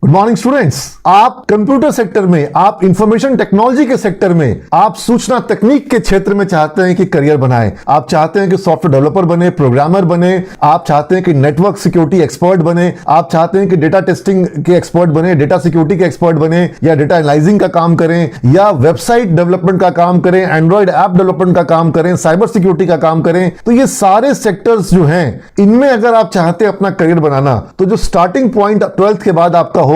Good morning students. आप computer sector में, आप इंफॉर्मेशन टेक्नोलॉजी के सेक्टर में, आप सूचना तकनीक के क्षेत्र में चाहते हैं कि करियर बनाएं। आप चाहते हैं कि सॉफ्टवेयर डेवलपर बने, प्रोग्रामर बने, आप चाहते हैं कि नेटवर्क सिक्योरिटी एक्सपर्ट बने, आप चाहते हैं कि डेटा टेस्टिंग के एक्सपर्ट बने, डेटा सिक्योरिटी के एक्सपर्ट बने, या डेटा एनालाइजिंग का काम करें, या वेबसाइट डेवलपमेंट का काम करें, एंड्रॉइड ऐप डेवलपमेंट का काम करें, साइबर सिक्योरिटी का काम करें। तो ये सारे सेक्टर्स जो हैं, इनमें अगर आप चाहते हैं अपना करियर बनाना, तो जो स्टार्टिंग पॉइंट 12th के बाद आपका होगा,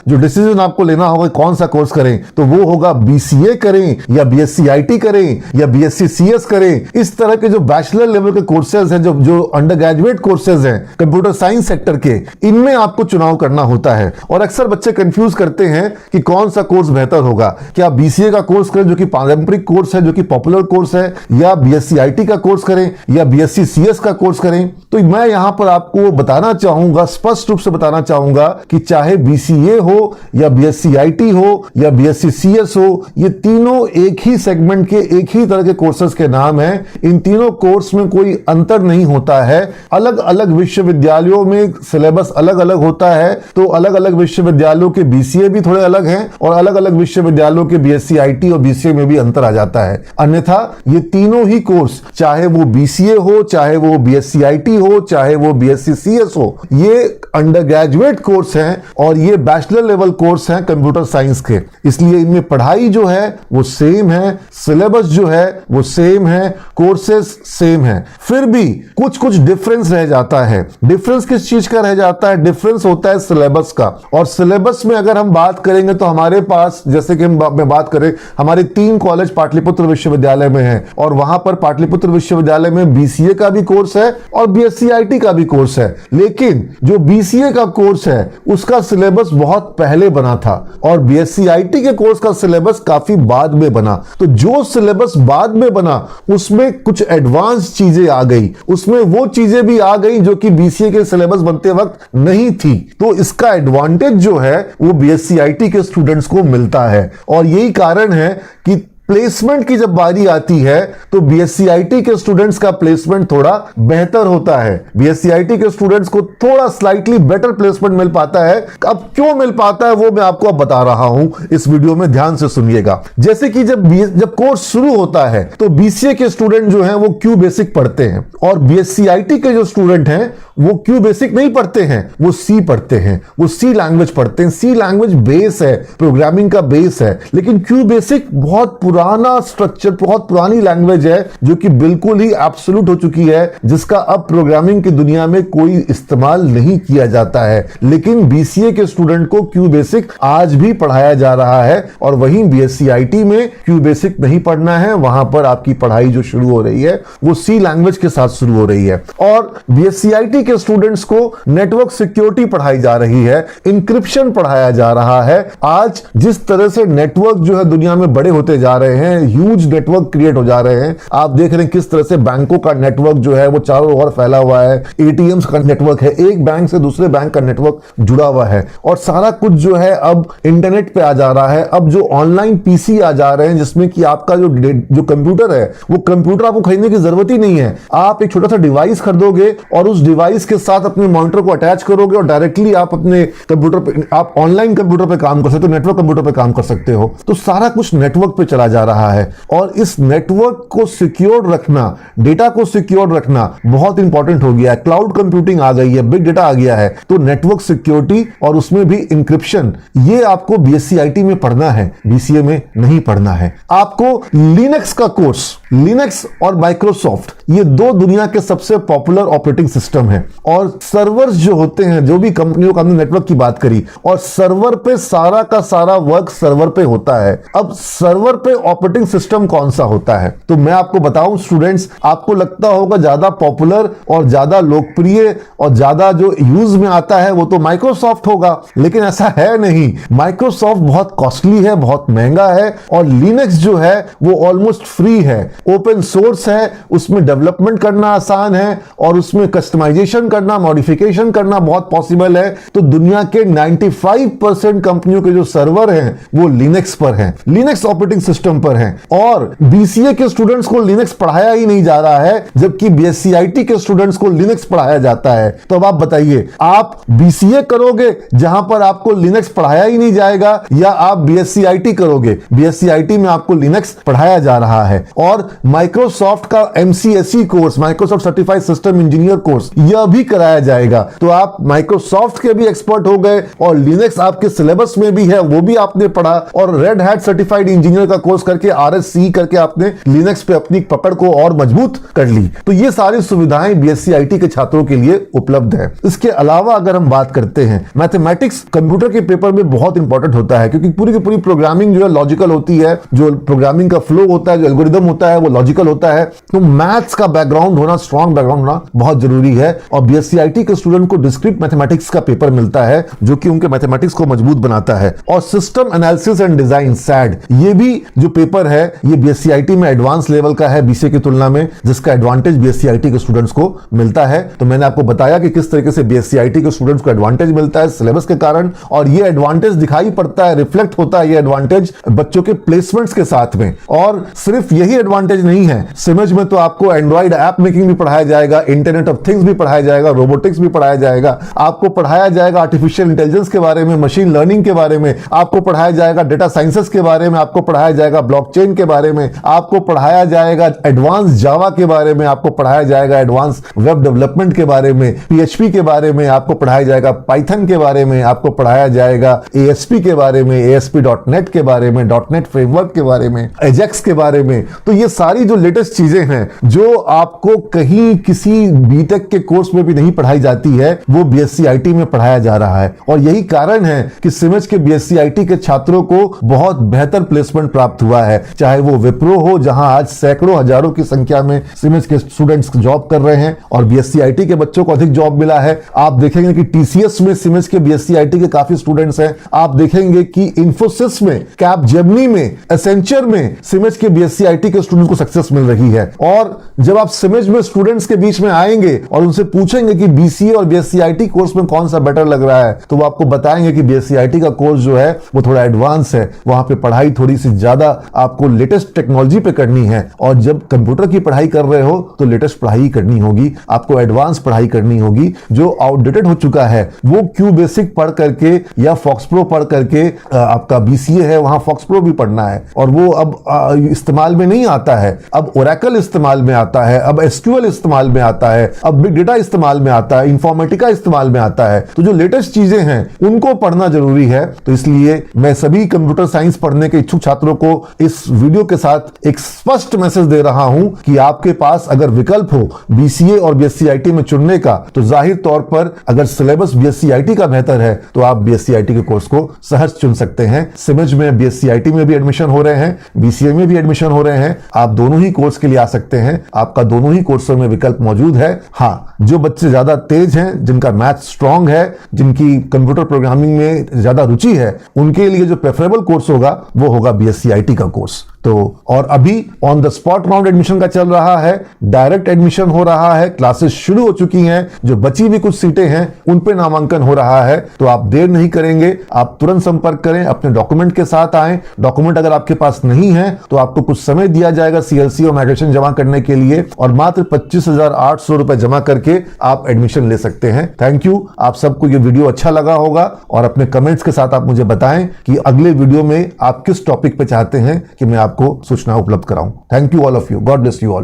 जो डिसीजन आपको लेना होगा कौन सा कोर्स करें, तो वो होगा बीसीए करें या बीएससी आईटी करें या बीएससी सीएस करें। इस तरह के जो बैचलर लेवल के कोर्सेज हैं, जो अंडर ग्रेजुएट कोर्सेज हैं कंप्यूटर साइंस सेक्टर के, इनमें आपको चुनाव करना होता है। और अक्सर बच्चे कंफ्यूज करते हैं कि कौन सा कोर्स बेहतर होगा, क्या बीसीए का कोर्स करें जो कि पारंपरिक कोर्स है, जो कि पॉपुलर कोर्स है, या बीएससी आईटी का कोर्स करें या बीएससी सीएस का कोर्स करें। तो मैं यहां पर आपको बताना चाहूंगा, स्पष्ट रूप से बताना चाहूंगा कि चाहे बीसीए हो या बीएससी आईटी हो या बीएससी सीएस हो, ये तीनों एक ही सेगमेंट के, एक ही तरह के कोर्सेज के नाम हैं। इन तीनों कोर्स में कोई अंतर नहीं होता है। अलग अलग विश्वविद्यालयों में सिलेबस अलग अलग होता है, तो अलग अलग विश्वविद्यालयों के बीसीए भी थोड़े अलग हैं और अलग अलग विश्वविद्यालयों के बीएससी आईटी और बीसीए में भी अंतर आ जाता है। अन्यथा ये तीनों ही कोर्स, चाहे वो बीसीए हो, चाहे वो बीएससी आईटी हो, चाहे वो बीएससी सीएस हो, ये अंडर ग्रेजुएट कोर्स हैं और ये बैचलर लेवल कोर्स हैं कंप्यूटर साइंस के। इसलिए इनमें पढ़ाई जो है वो सेम है, सिलेबस जो है वो सेम है, कोर्सेज सेम है। फिर भी कुछ कुछ डिफरेंस रह जाता है। डिफरेंस किस चीज का रह जाता है? डिफरेंस होता है सिलेबस का। और सिलेबस में अगर हम बात करेंगे तो हमारे पास, जैसे कि हम बात करें, हमारे 3 कॉलेज पाटलिपुत्र विश्वविद्यालय में है और वहां पर पाटलिपुत्र विश्वविद्यालय में बीसीए का भी कोर्स है और बीएससी आईटी का भी कोर्स है। लेकिन जो बीसीए का कोर्स है उसका सिलेबस बहुत पहले बना था और बीएससी आईटी के कोर्स का सिलेबस काफी बाद में बना। तो जो सिलेबस बाद में बना उसमें कुछ एडवांस चीजें आ गई, उसमें वो चीजें भी आ गई जो कि बीसीए के सिलेबस बनते वक्त नहीं थी। तो इसका एडवांटेज जो है वो बीएससी आईटी के स्टूडेंट्स को मिलता है और यही कारण है कि प्लेसमेंट की जब बारी आती है तो बीएससी आईटी के स्टूडेंट्स का प्लेसमेंट थोड़ा बेहतर होता है। बीएससी आईटी के स्टूडेंट्स को थोड़ा स्लाइटली बेटर प्लेसमेंट मिल पाता है। अब क्यों मिल पाता है वो मैं आपको अब बता रहा हूं, इस वीडियो में ध्यान से सुनिएगा। जैसे कि जब कोर्स शुरू होता है तो बीसीए के स्टूडेंट जो हैं वो क्यू बेसिक पढ़ते हैं और बीएससी आईटी के जो स्टूडेंट हैं वो क्यू बेसिक नहीं पढ़ते हैं, वो सी पढ़ते हैं, वो सी लैंग्वेज पढ़ते हैं। सी लैंग्वेज बेस है, प्रोग्रामिंग का बेस है, लेकिन क्यू बेसिक बहुत पुराना स्ट्रक्चर, बहुत पुरानी लैंग्वेज है जो कि बिल्कुल ही एब्सोल्यूट हो चुकी है, जिसका अब प्रोग्रामिंग की दुनिया में कोई इस्तेमाल नहीं किया जाता है। लेकिन बीसीए के स्टूडेंट को क्यू बेसिक आज भी पढ़ाया जा रहा है और वहीं बीएससी आईटी में क्यू बेसिक नहीं पढ़ना है। वहां पर आपकी पढ़ाई जो शुरू हो रही है वो सी लैंग्वेज के साथ शुरू हो रही है। और बीएससी आईटी के स्टूडेंट्स को नेटवर्क सिक्योरिटी पढ़ाई जा रही है, इंक्रिप्शन पढ़ाया जा रहा है। आज जिस तरह से नेटवर्क जो है दुनिया में बड़े होते जा रहे हैं, ह्यूज नेटवर्क क्रिएट हो जा रहे हैं। आप देख रहे हैं किस तरह से बैंकों का नेटवर्क जो है वो चारों ओर फैला हुआ है, एटीएम्स का नेटवर्क है, एक बैंक से दूसरे बैंक का नेटवर्क जुड़ा हुआ है और सारा कुछ जो है अब इंटरनेट पे आ जा रहा है। अब जो ऑनलाइन पीसी आ जा रहे हैं जिसमें कि आपका जो कंप्यूटर है वो कंप्यूटर आपको खरीदने की जरूरत ही नहीं है। आप एक छोटा सा डिवाइस खरीदोगे और उस डिवाइस के साथ अपने मॉनिटर को अटैच करोगे और डायरेक्टली आप अपने कंप्यूटर पे, आप ऑनलाइन कंप्यूटर पे काम कर सकते हो, नेटवर्क कंप्यूटर पे काम कर सकते हो। तो सारा कुछ नेटवर्क पे चला जा रहा है और इस नेटवर्क को सिक्योर रखना, डेटा को सिक्योर रखना बहुत इंपॉर्टेंट हो गया है। क्लाउड कंप्यूटिंग आ गई है, बिग डेटा आ गया है, तो नेटवर्क सिक्योरिटी और उसमें भी इंक्रिप्शन, ये आपको बीएससी आईटी में पढ़ना है, बीसीए में नहीं पढ़ना है। आपको लिनक्स का कोर्स, लिनक्स और माइक्रोसॉफ्ट, ये 2 दुनिया के सबसे पॉपुलर ऑपरेटिंग सिस्टम है और सर्वर्स जो होते हैं, जो भी कंपनियों का, हमने नेटवर्क की बात करी, और सर्वर पे सारा का सारा वर्क सर्वर पे होता है। अब सर्वर पे ऑपरेटिंग सिस्टम कौन सा होता है? तो मैं आपको बताऊं स्टूडेंट्स, आपको लगता होगा ज्यादा पॉपुलर और ज्यादा लोकप्रिय और ज्यादा जो यूज में आता है वो तो माइक्रोसॉफ्ट होगा, लेकिन ऐसा है नहीं। माइक्रोसॉफ्ट बहुत कॉस्टली है, बहुत महंगा है और लिनक्स जो है वो ऑलमोस्ट फ्री है, ओपन सोर्स है, उसमें डेवलपमेंट करना आसान है और उसमें कस्टमाइजेशन कस्टमाइजेशन करना, मॉडिफिकेशन करना बहुत पॉसिबल है। तो दुनिया के 95% कंपनियों के जो सर्वर हैं वो लिनक्स पर हैं, लिनक्स ऑपरेटिंग सिस्टम पर हैं। और बीसीए के स्टूडेंट्स को लिनक्स पढ़ाया ही नहीं जा रहा है, जबकि बीएससी आईटी के स्टूडेंट्स को लिनक्स पढ़ाया जाता है। तो अब आप बताइए, आप बीसीए करोगे जहां पर आपको लिनक्स पढ़ाया ही नहीं जाएगा, या आप बीएससी आईटी करोगे, बीएससी आईटी में आपको लिनक्स पढ़ाया जा रहा है। और माइक्रोसॉफ्ट का MCSE course, Microsoft certified system engineer course, यह भी कराया जाएगा। तो आप माइक्रोसॉफ्ट के भी एक्सपर्ट हो गए और लिनक्स आपके सिलेबस में भी है, वो भी आपने पढ़ा, और रेड हैट सर्टिफाइड इंजीनियर का कोर्स करके, आरएससी करके आपने लिनक्स पे अपनी पकड़ को और मजबूत कर ली। तो ये सारी सुविधाएं बीएससी आईटी के छात्रों के लिए उपलब्ध है। इसके अलावा अगर हम बात करते हैं, मैथमेटिक्स कंप्यूटर के पेपर में बहुत इंपॉर्टेंट होता है, क्योंकि पूरी की पूरी प्रोग्रामिंग जो है लॉजिकल होती है, जो प्रोग्रामिंग का फ्लो होता है, जो एल्गोरिदम होता है वो लॉजिकल होता है। तो मैथ्स का बैकग्राउंड होना, स्ट्रॉन्ग बैकग्राउंड होना बहुत जरूरी है। और बीएससी आईटी के स्टूडेंट को डिस्क्रीट मैथमेटिक्स का पेपर मिलता है, जो कि उनके मैथमेटिक्स को मजबूत बनाता है। और system analysis and design, sad, ये भी जो पेपर है ये बीएससी आईटी में एडवांस लेवल का है बीसीए की तुलना में, जिसका एडवांटेज बीएससी आईटी के स्टूडेंट्स को मिलता है। तो मैंने आपको बताया कि किस तरीके से बीएससी आईटी के स्टूडेंट्स को एडवांटेज मिलता है सिलेबस के कारण, और ये एडवांटेज दिखाई पड़ता है, रिफ्लेक्ट होता है ये एडवांटेज बच्चों के प्लेसमेंट्स के साथ में। और सिर्फ यही एडवांटेज नहीं है, सिमज में तो आपको एंड्रॉइड ऐप मेकिंग भी पढ़ाया जाएगा, इंटरनेट ऑफ थिंग्स भी पढ़ाया जाएगा, रोबोटिक्स भी पढ़ाया जाएगा, आपको पढ़ाया जाएगा आर्टिफिशियल इंटेलिजेंस के बारे में, मशीन लर्निंग के बारे में, आपको पढ़ाया जाएगा डेटा साइंसेस के बारे में, आपको पढ़ाया जाएगा ब्लॉकचेन के बारे में, आपको पढ़ाया जाएगा एडवांस जावा के बारे में, आपको पढ़ाया जाएगा एडवांस वेब डेवलपमेंट के बारे में, पीएचपी के बारे में, आपको पढ़ाया जाएगा पाइथन के बारे में, आपको पढ़ाया जाएगा एएसपी के बारे में, ASP.NET के बारे में, .NET फ्रेमवर्क के बारे में, एजेक्स के बारे में। तो ये सारी जो लेटेस्ट चीजें हैं जो आपको कहीं किसी बीटेक के कोर्स में भी नहीं पढ़ाई जाती है, वो बीएससी आईटी में पढ़ाया जा रहा है। और यही कारण है कि सिमज के बीएससी आईटी के छात्रों को बहुत बेहतर प्लेसमेंट प्राप्त हुआ है, चाहे वो विप्रो हो, जहां आज सैकड़ों हजारों की संख्या में सिमज के स्टूडेंट्स जॉब कर रहे हैं, और बीएससी आईटी के बच्चों को अधिक जॉब मिला है। आप देखेंगे कि टीसीएस में सिमज के बीएससी आईटी के काफी स्टूडेंट्स हैं। आप देखेंगे कि इंफोसिस में, कैपजेमिनी में, एसेंचर में सिमज के बीएससी आईटी के स्टूडेंट्स को सक्सेस मिल रही है। और जब आप सिमज में स्टूडेंट्स के बीच में आएंगे और उनसे पूछेंगे कि बीसीए और बीएससी आईटी कोर्स में कौन सा बेटर लग रहा है, तो वो आपको बताएंगे कि बीएससी आईटी का कोर्स जो है वो थोड़ा एडवांस है, वहां पे पढ़ाई थोड़ी सी ज्यादा आपको लेटेस्ट टेक्नोलॉजी पे करनी है। और जब कंप्यूटर की पढ़ाई कर रहे हो तो लेटेस्ट पढ़ाई करनी होगी, आपको एडवांस पढ़ाई करनी होगी। जो आउटडेटेड हो चुका है वो क्यू बेसिक पढ़ करके या फॉक्स प्रो पढ़ करके, आपका बीसीए है वहां फॉक्स प्रो भी पढ़ना है, और वो अब इस्तेमाल में नहीं आता है। अब ओरेकल इस्तेमाल में आता है, अब एसक्यूएल इस्तेमाल में आता है, अब बिग डेटा इस्तेमाल में आता है, इंफॉर्मेटिका इस्तेमाल में आता है। तो जो लेटेस्ट चीजें हैं उनको पढ़ना जरूरी है। तो इसलिए मैं सभी कंप्यूटर साइंस पढ़ने के इच्छुक छात्रों को इस वीडियो के साथ एक स्पष्ट मैसेज दे रहा हूं कि आपके पास अगर विकल्प हो बीसीए और बीएससी आईटी में चुनने का, तो जाहिर तौर पर अगर सिलेबस बीएससी आईटी का बेहतर है तो आप बीएससी आईटी के कोर्स को सहज चुन सकते हैं। सिमज में बीएससी आईटी में भी एडमिशन हो रहे हैं, बीसीए में भी एडमिशन हो रहे हैं। आप दोनों ही कोर्स के लिए आ सकते हैं, आपका दोनों ही कोर्सों में विकल्प मौजूद है। हाँ, जो बच्चे ज्यादा तेज हैं, जिनका मैथ स्ट्रांग है, जिनकी कंप्यूटर प्रोग्रामिंग में ज्यादा रुचि है, उनके लिए जो प्रेफरेबल कोर्स होगा वो होगा बीएससी आईटी का कोर्स। तो और अभी on the spot round admission का चल रहा है, डायरेक्ट एडमिशन हो रहा है, क्लासेस शुरू हो चुकी हैं, जो बची भी कुछ सीटें हैं उन पे नामांकन हो रहा है। तो आप देर नहीं करेंगे, आप तुरंत संपर्क करें, अपने डॉक्यूमेंट के साथ आएं। डॉक्यूमेंट अगर आपके पास नहीं है तो आपको कुछ समय दिया जाएगा सीएलसी और माइग्रेशन जमा करने के लिए, और मात्र 25,800 रुपए जमा करके आप एडमिशन ले सकते हैं। Thank you. आप सबको ये वीडियो अच्छा लगा होगा, और अपने कमेंट्स के साथ आप मुझे बताएं कि अगले वीडियो में आप किस टॉपिक पे चाहते हैं कि मैं आपको सूचना उपलब्ध कराऊं। Thank you all of you. God bless you all.